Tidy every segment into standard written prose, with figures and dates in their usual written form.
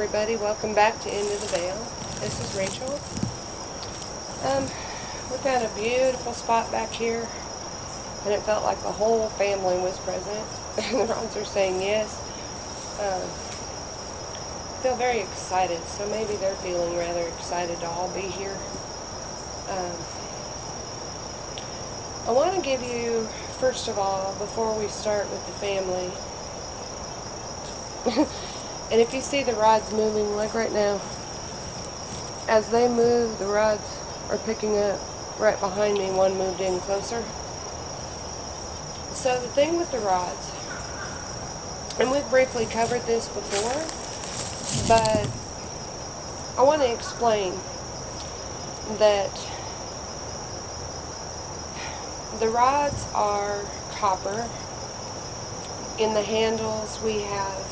everybody, welcome back to Into the Veil. This is Rachel. We found a beautiful spot back here, and it felt like the whole family was present. The rods are saying yes. I feel very excited, so maybe they're feeling rather excited to all be here. I want to give you, first of all, before we start with the family, and if you see the rods moving, like right now, as they move, the rods are picking up right behind me. One moved in closer. So the thing with the rods, and we've briefly covered this before, but I want to explain that the rods are copper. In the handles we have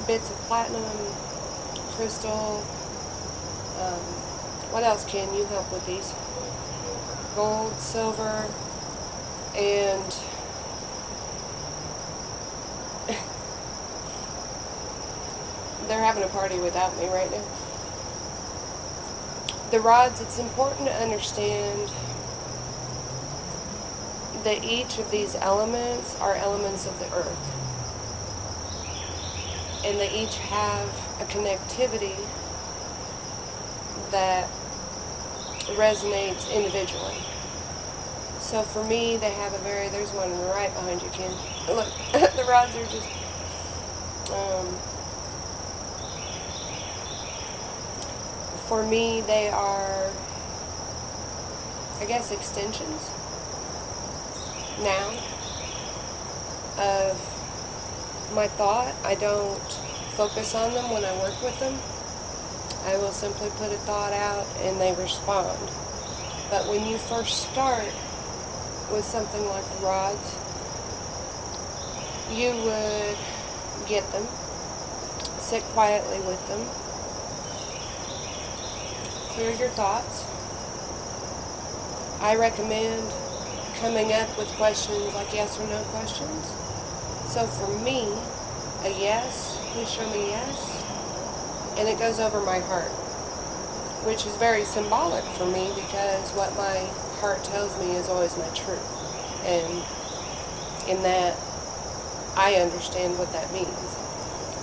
bits of platinum, crystal, what else can you help with these? Gold, silver, and they're having a party without me right now. The rods, it's important to understand that each of these elements are elements of the earth. And they each have a connectivity that resonates individually. So for me, they have a very, there's one right behind you, Ken. Look, the rods are just, for me, they are, I guess, extensions now of my thought. I don't focus on them when I work with them. I will simply put a thought out and they respond. But when you first start with something like the rods, you would get them, sit quietly with them, clear your thoughts. I recommend coming up with questions like yes or no questions. So for me, a yes, please show me yes, and it goes over my heart, which is very symbolic for me because what my heart tells me is always my truth. And in that, I understand what that means.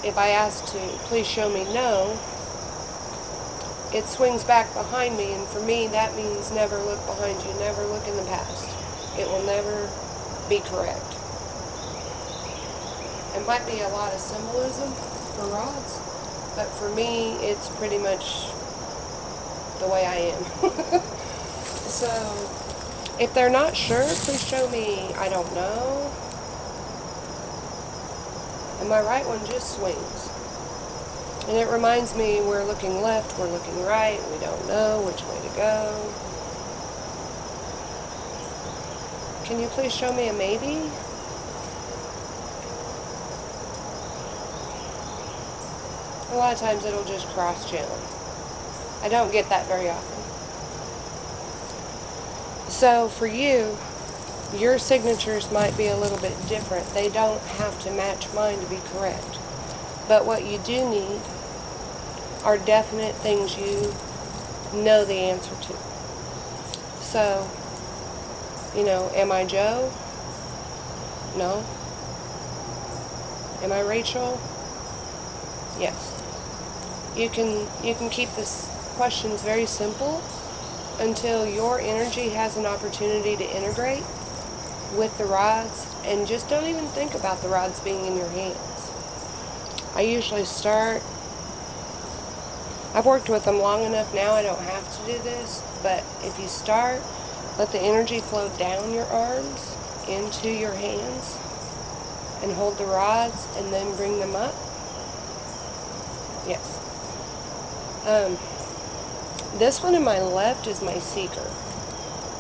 If I ask to please show me no, it swings back behind me, and for me, that means never look behind you, never look in the past. It will never be correct. It might be a lot of symbolism for rods, but for me, it's pretty much the way I am. So, if they're not sure, please show me, I don't know. And my right one just swings. And it reminds me we're looking left, we're looking right, we don't know which way to go. Can you please show me a maybe? A lot of times it'll just cross channel. I don't get that very often. So for you, your signatures might be a little bit different. They don't have to match mine to be correct. But what you do need are definite things you know the answer to. So, am I Joe? No. Am I Rachel? Yes. You can keep this questions very simple until your energy has an opportunity to integrate with the rods, and just don't even think about the rods being in your hands. I usually start, I've worked with them long enough now I don't have to do this, but if you start, let the energy flow down your arms into your hands and hold the rods and then bring them up. Yes. This one in my left is my seeker,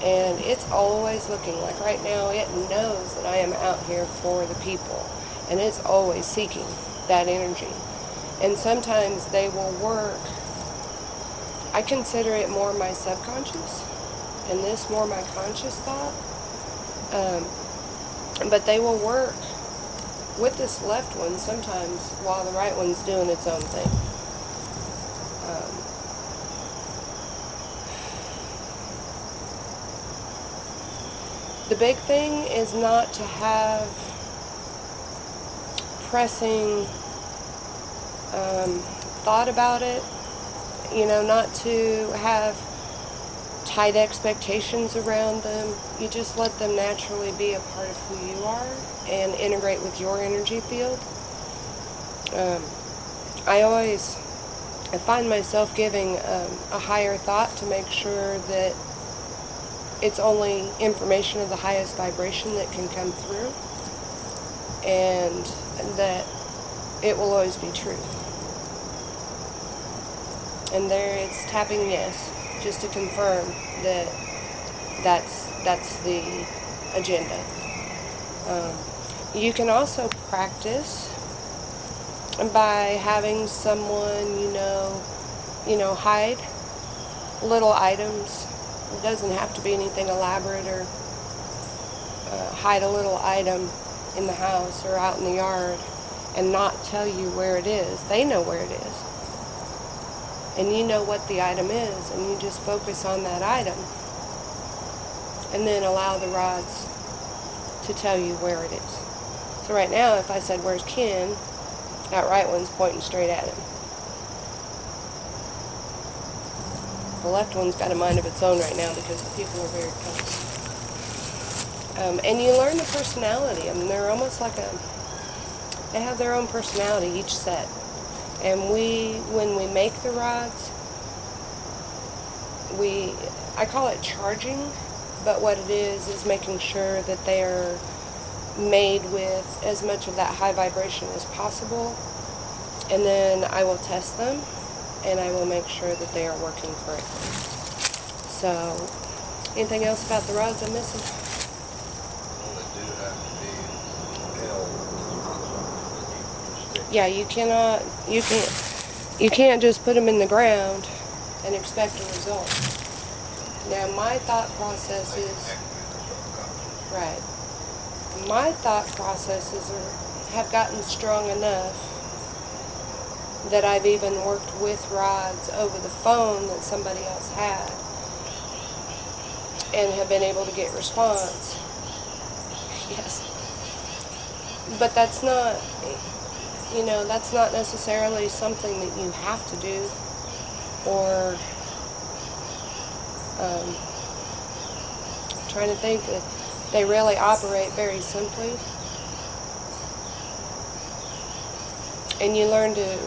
and it's always looking, like right now it knows that I am out here for the people, and it's always seeking that energy. And sometimes they will work, I consider it more my subconscious and this more my conscious thought, but they will work with this left one, sometimes while the right one's doing its own thing. The big thing is not to have pressing thought about it, not to have tight expectations around them. You just let them naturally be a part of who you are and integrate with your energy field. I find myself giving a higher thought to make sure that it's only information of the highest vibration that can come through, and that it will always be true. And there it's tapping yes, just to confirm that that's the agenda. You can also practice by having someone hide little items. It doesn't have to be anything elaborate, or hide a little item in the house or out in the yard and not tell you where it is. They know where it is. And you know what the item is, and you just focus on that item. And then allow the rods to tell you where it is. So right now, if I said, "Where's Ken?" that right one's pointing straight at him. The left one's got a mind of its own right now because the people are very close. And you learn the personality. I mean, they're almost like they have their own personality, each set. And when we make the rods, I call it charging, but what it is making sure that they're made with as much of that high vibration as possible. And then I will test them, and I will make sure that they are working correctly. So, anything else about the rods I'm missing? Well, they do have to be held. Yeah, you can't just put them in the ground and expect a result. Now, my thought process is, right, my thought processes have gotten strong enough that I've even worked with rods over the phone that somebody else had and have been able to get response. Yes. But that's not necessarily something that you have to do, or trying to think that they really operate very simply. And you learn to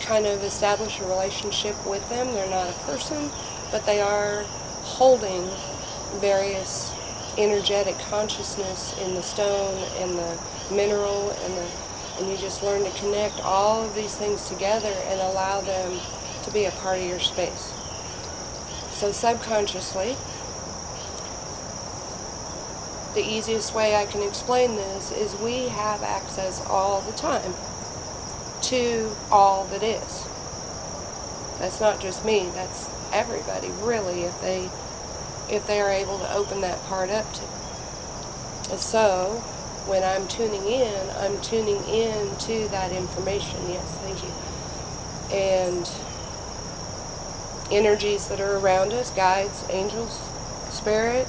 kind of establish a relationship with them. They're not a person, but they are holding various energetic consciousness in the stone and the mineral, and you just learn to connect all of these things together and allow them to be a part of your space. So subconsciously, the easiest way I can explain this is we have access all the time to all that is. That's not just me, that's everybody, really, if they are able to open that part up to. And so when I'm tuning in to that information. Yes, thank you. And energies that are around us, guides, angels, spirit,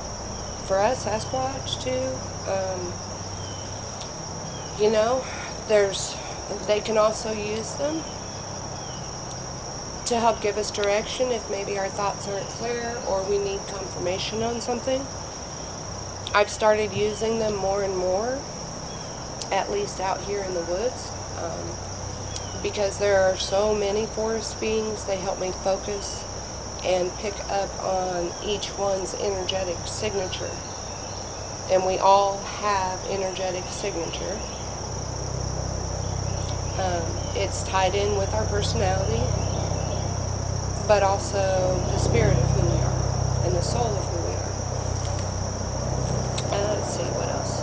for us, Sasquatch too. They can also use them to help give us direction if maybe our thoughts aren't clear or we need confirmation on something. I've started using them more and more, at least out here in the woods, because there are so many forest beings. They help me focus and pick up on each one's energetic signature. And we all have energetic signature. It's tied in with our personality, but also the spirit of who we are and the soul of who we are. Let's see, what else?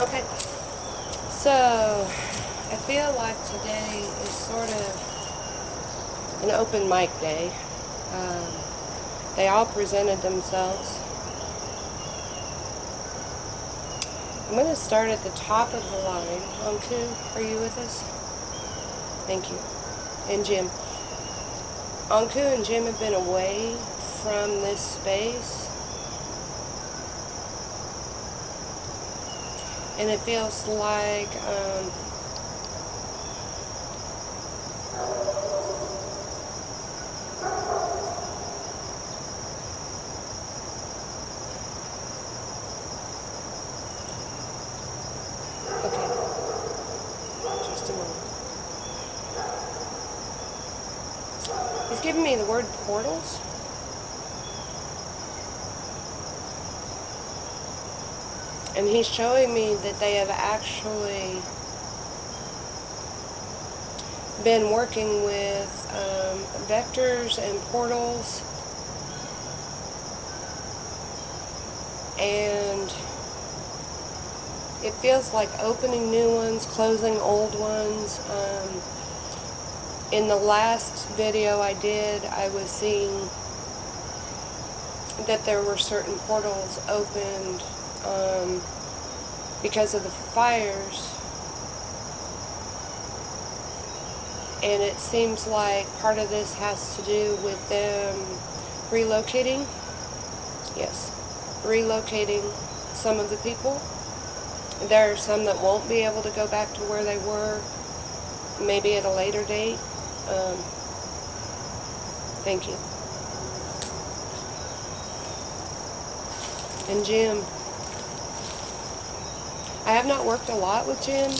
Okay. So, I feel like today is sort of an open mic day. They all presented themselves. I'm going to start at the top of the line. Anku, are you with us? Thank you. And Jim. Anku and Jim have been away from this space. And it feels like just a moment. He's giving me the word portals. And he's showing me that they have actually been working with vectors and portals, and it feels like opening new ones, closing old ones. In the last video I did, I was seeing that there were certain portals opened because of the fires, and it seems like part of this has to do with them relocating. Yes, relocating some of the people. There are some that won't be able to go back to where they were, maybe at a later date. Thank you. And Jim. I have not worked a lot with Jim.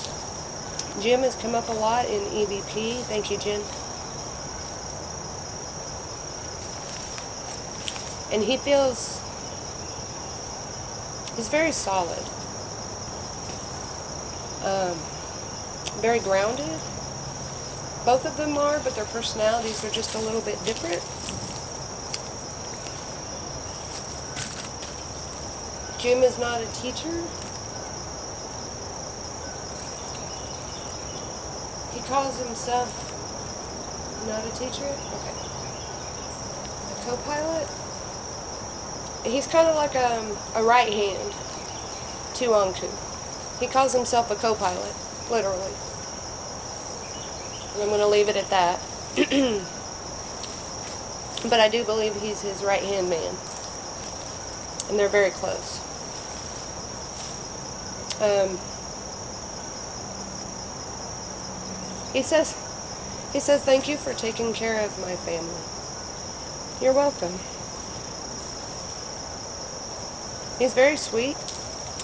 Jim has come up a lot in EVP. Thank you, Jim. And he feels, he's very solid. Very grounded. Both of them are, but their personalities are just a little bit different. Jim is not a teacher. He calls himself not a teacher? Okay. A co-pilot? He's kind of like a right hand to Anku. He calls himself a co-pilot, literally. And I'm going to leave it at that. But I do believe he's his right-hand man. And they're very close. He says, thank you for taking care of my family. You're welcome. He's very sweet.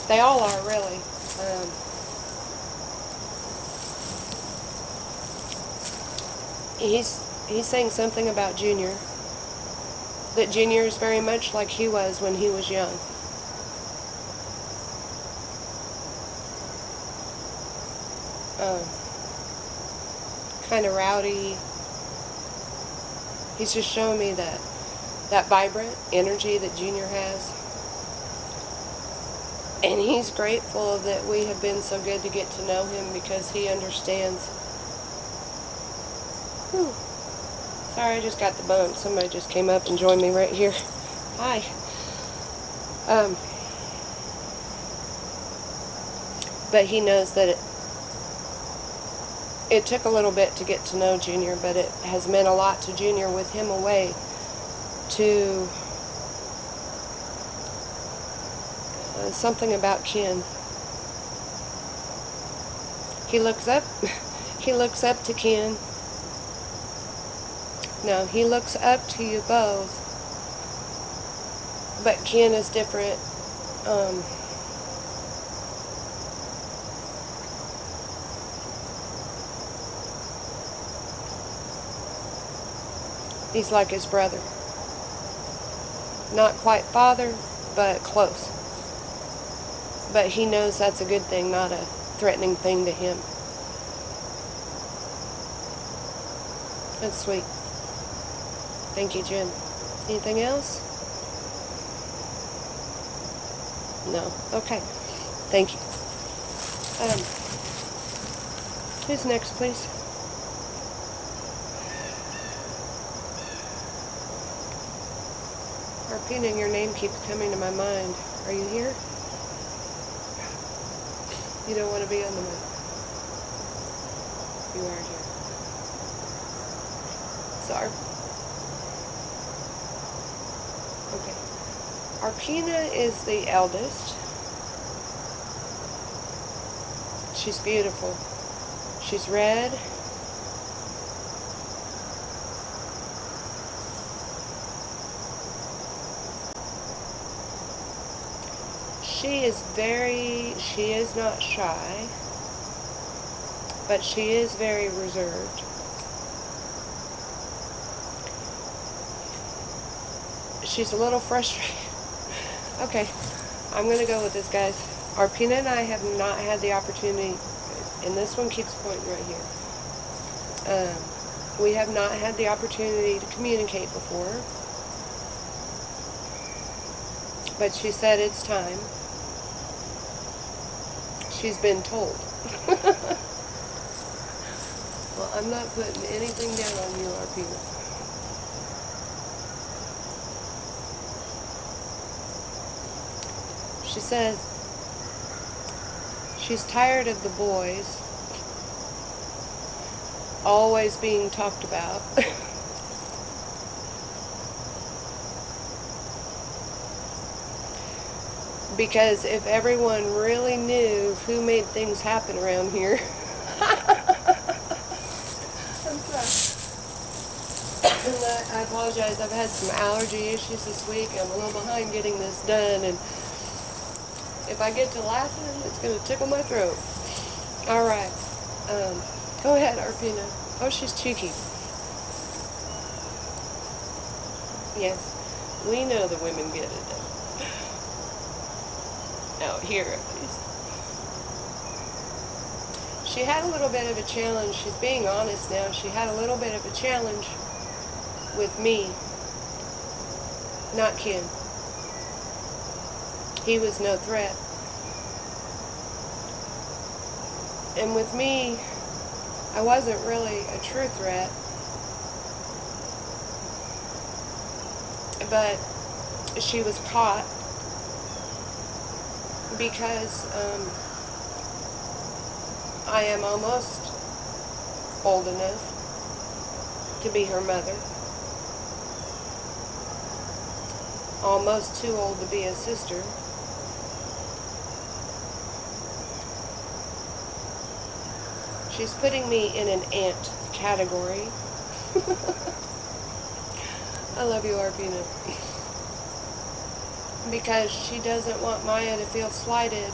They all are, really. He's saying something about Junior. That Junior is very much like he was when he was young. Kind of rowdy. He's just showing me that vibrant energy that Junior has. And he's grateful that we have been so good to get to know him because he understands. Whew. Sorry, I just got the bump. Somebody just came up and joined me right here. Hi. But he knows that it took a little bit to get to know Junior, but it has meant a lot to Junior with him away to something about Ken. He looks up to Ken. No, he looks up to you both. But Ken is different. He's like his brother. Not quite father, but close. But he knows that's a good thing, not a threatening thing to him. That's sweet. Thank you, Jim. Anything else? No. Okay. Thank you. Who's next, please? Arpina, your name keeps coming to my mind. Are you here? You don't want to be on the mic. You are here. So, okay. Arpina is the eldest. She's beautiful. She's red. She is not shy, but she is very reserved. She's a little frustrated. Okay, I'm going to go with this, guys. Arpina and I have not had the opportunity, and this one keeps pointing right here. We have not had the opportunity to communicate before, but she said it's time. She's been told. Well, I'm not putting anything down on you, Arpina. She says she's tired of the boys always being talked about. Because if everyone really knew who made things happen around here. I'm sorry. I apologize. I've had some allergy issues this week. I'm a little behind getting this done, and if I get to laughing, it's going to tickle my throat. All right. Go ahead, Arpina. Oh, she's cheeky. Yes, we know the women get it. Out here, at least. She had a little bit of a challenge. She's being honest now. She had a little bit of a challenge with me, not Ken. He was no threat. And with me, I wasn't really a true threat. But she was caught because I am almost old enough to be her mother. Almost too old to be a sister. She's putting me in an aunt category. I love you, Arpina. Because she doesn't want Maya to feel slighted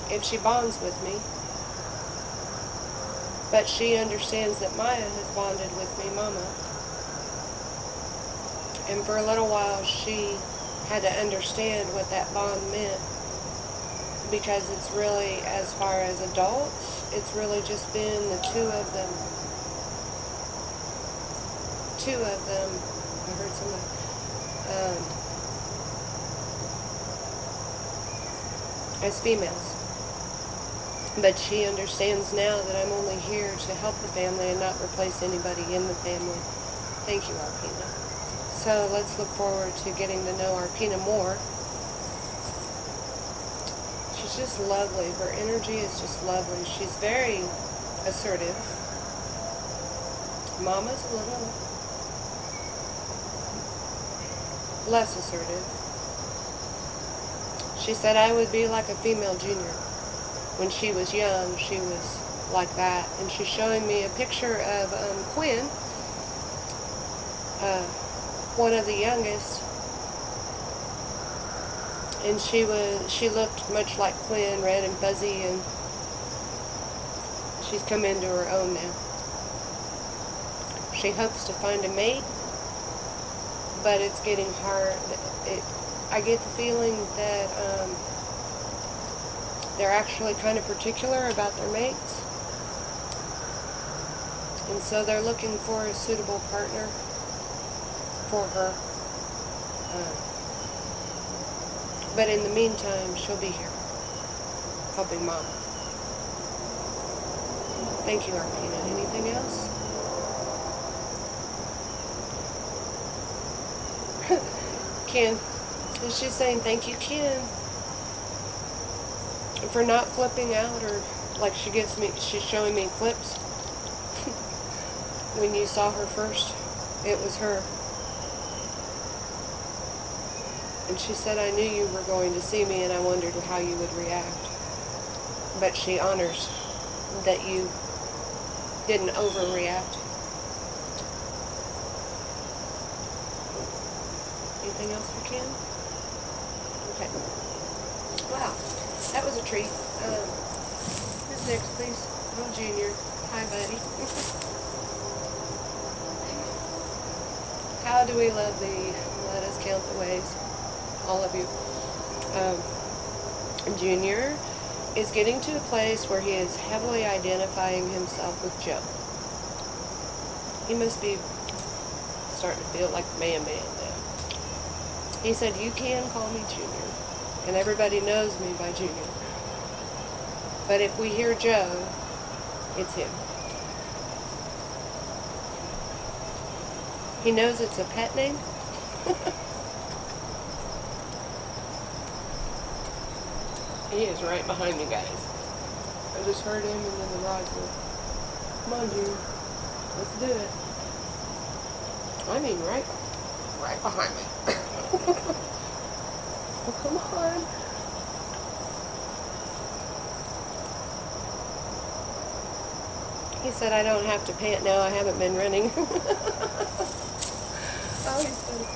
if she bonds with me. But she understands that Maya has bonded with me, Mama. And for a little while she had to understand what that bond meant. Because it's really, as far as adults, it's really just been the two of them. I heard somebody. As females. But she understands now that I'm only here to help the family and not replace anybody in the family. Thank you, Arpina. So let's look forward to getting to know Arpina more. She's just lovely. Her energy is just lovely. She's very assertive. Mama's a little less assertive. She said I would be like a female junior. When she was young, she was like that. And she's showing me a picture of Quinn, one of the youngest. And she looked much like Quinn, red and fuzzy, and she's come into her own now. She hopes to find a mate, but it's getting hard. I get the feeling that they're actually kind of particular about their mates. And so they're looking for a suitable partner for her. But in the meantime, she'll be here. helping Mom. Thank you, Arpina. Anything else? Ken. She's saying thank you, Ken, for not flipping out, or like she's showing me clips. When you saw her first, it was her. And she said, I knew you were going to see me and I wondered how you would react. But she honors that you didn't overreact. Anything else for Ken? Okay. Wow, that was a treat. Who's next, please? Oh, Junior. Hi, buddy. How do we love thee? Let us count the ways. All of you. Junior is getting to a place where he is heavily identifying himself with Joe. He must be starting to feel like man now. He said, you can call me Junior, and everybody knows me by Junior. But if we hear Joe, it's him. He knows it's a pet name. He is right behind me, guys. I just heard him and then the rods were, come on, Junior. Let's do it. I mean, right behind me. Oh, come on. He said, I don't have to pant now. I haven't been running. Oh, he's funny.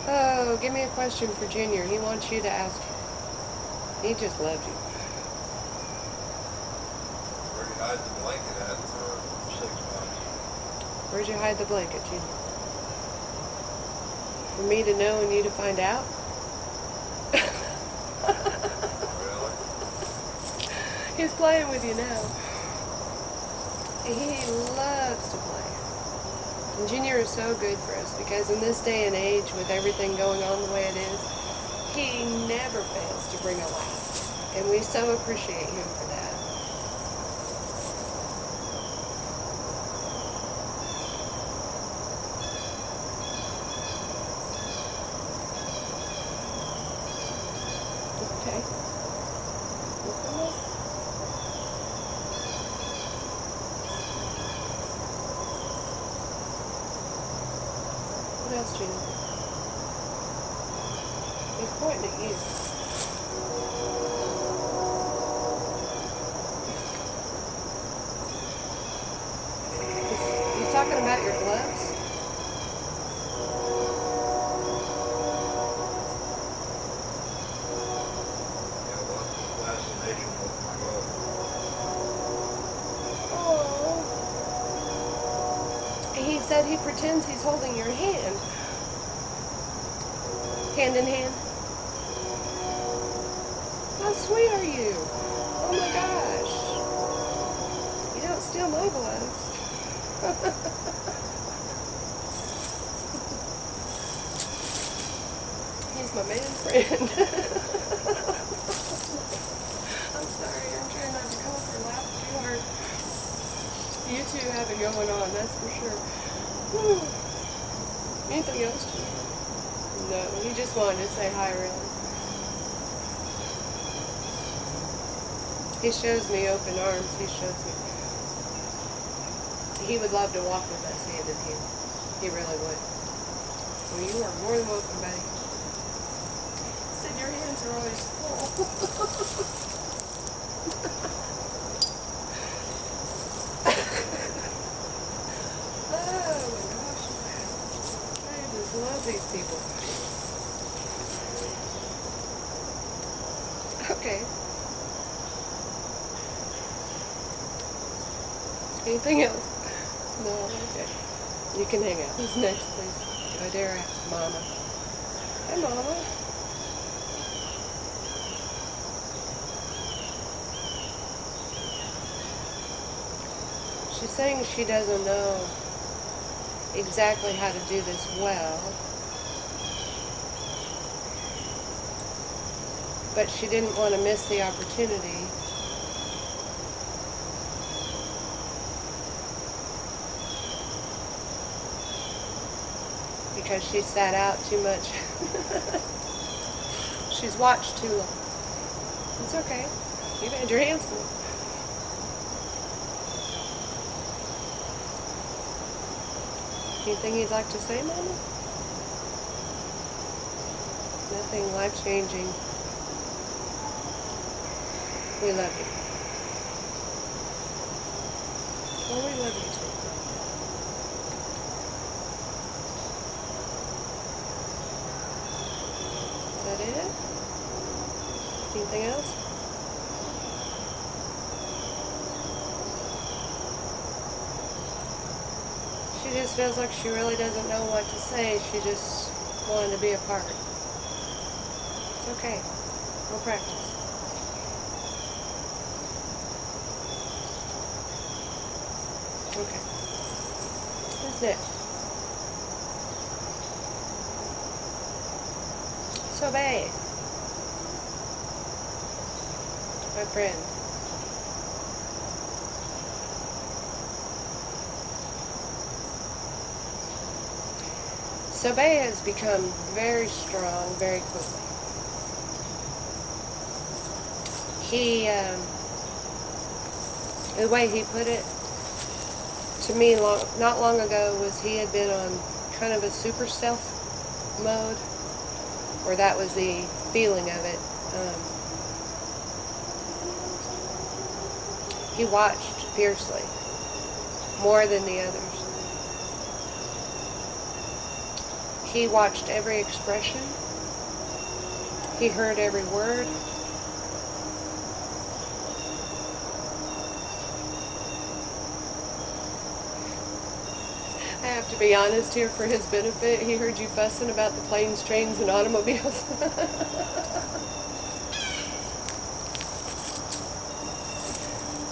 Oh, give me a question for Junior. He wants you to ask. He just loves you. Where'd you hide the blanket at for 6 months? Where'd you hide the blanket, Junior? For me to know and you to find out? Really? He's playing with you now. He loves to play. And Junior is so good for us because in this day and age, with everything going on the way it is, he never fails to bring a laugh. And we so appreciate him for that. Okay. What else, Junior? He's pointing at you. He's talking about your gloves? Yeah, what's the fascination with my glove? Oh. He said he pretends he's holding your hand. Hand in hand. How sweet are you? Oh my gosh. You don't steal my gloves. He's my man friend. I'm sorry, I'm trying not to cough or laugh too hard. You two have it going on, that's for sure. Whew. Anything else? No, he just wanted to say hi, really. He shows me open arms. He shows me. He would love to walk with us hand in hand. He really would. Well, you are more than welcome, buddy. He said your hands are always full. Oh my gosh. I just love these people. Okay. Anything else? No, okay. You can hang out. Who's next, please? I dare ask Mama. Hi, Mama. She's saying she doesn't know exactly how to do this well. but she didn't want to miss the opportunity. Because she sat out too much. She's watched too long. It's okay. You've had your hands full. Anything you'd like to say, Mama? Nothing life-changing. We love you. Well, we love you too. Is that it? Anything else? She just feels like she really doesn't know what to say. She just wanted to be a part. It's okay. We'll practice. Okay. Who's next? Sobei. My friend. Sobei has become very strong very quickly. He, the way he put it to me not long ago was he had been on kind of a super stealth mode, or that was the feeling of it. He watched fiercely, more than the others. He watched every expression. He heard every word. I have to be honest here for his benefit. He heard you fussing about the planes, trains, and automobiles.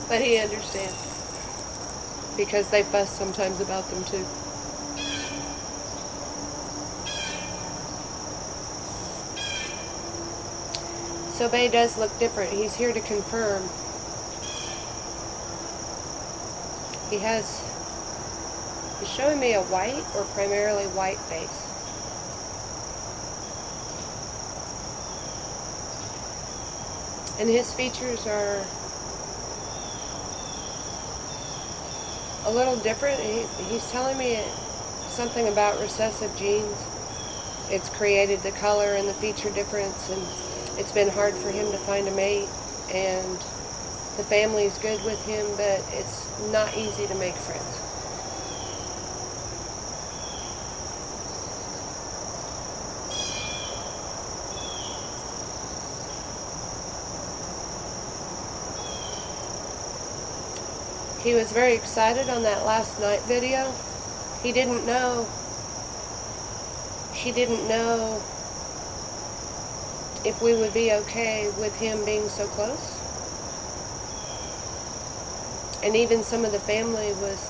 But he understands. Because they fuss sometimes about them too. Sobei does look different. He's here to confirm. He's showing me a white or primarily white face. And his features are a little different. He's telling me something about recessive genes. It's created the color and the feature difference, and it's been hard for him to find a mate, and the family's good with him, but it's not easy to make friends. He was very excited on that last night video. He didn't know if we would be okay with him being so close. And even some of the family was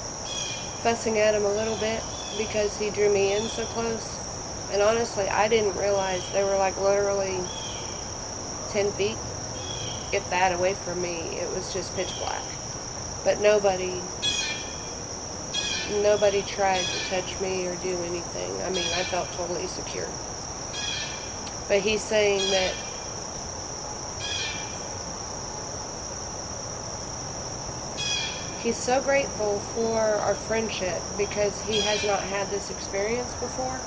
fussing at him a little bit because he drew me in so close. And honestly, I didn't realize they were like literally 10 feet, if that, away from me. It was just pitch black. But nobody tried to touch me or do anything. I mean, I felt totally secure. But he's saying that he's so grateful for our friendship because he has not had this experience before,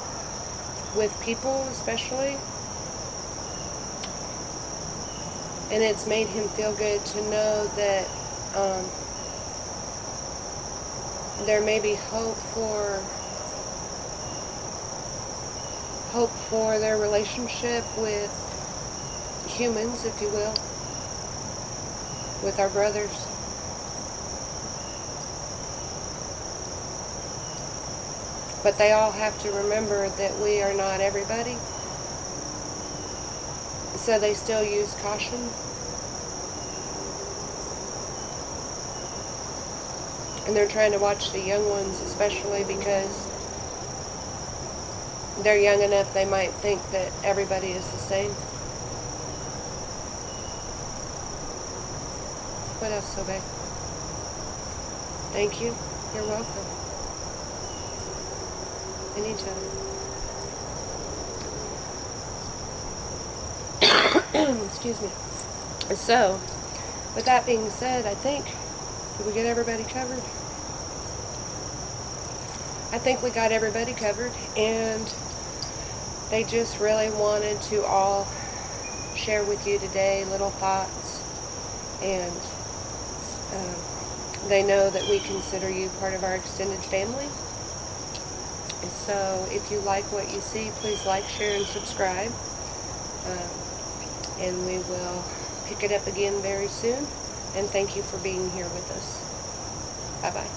with people especially. And it's made him feel good to know that there may be hope for their relationship with humans, if you will, with our brothers. But they all have to remember that we are not everybody. So they still use caution. And they're trying to watch the young ones, especially because they're young enough they might think that everybody is the same. What else, Sobei? Thank you. You're welcome. Anytime. Excuse me. So, with that being said, I think, did we get everybody covered? I think we got everybody covered, and they just really wanted to all share with you today little thoughts, and they know that we consider you part of our extended family. And so if you like what you see, please like, share, and subscribe. And we will pick it up again very soon. And thank you for being here with us. Bye-bye.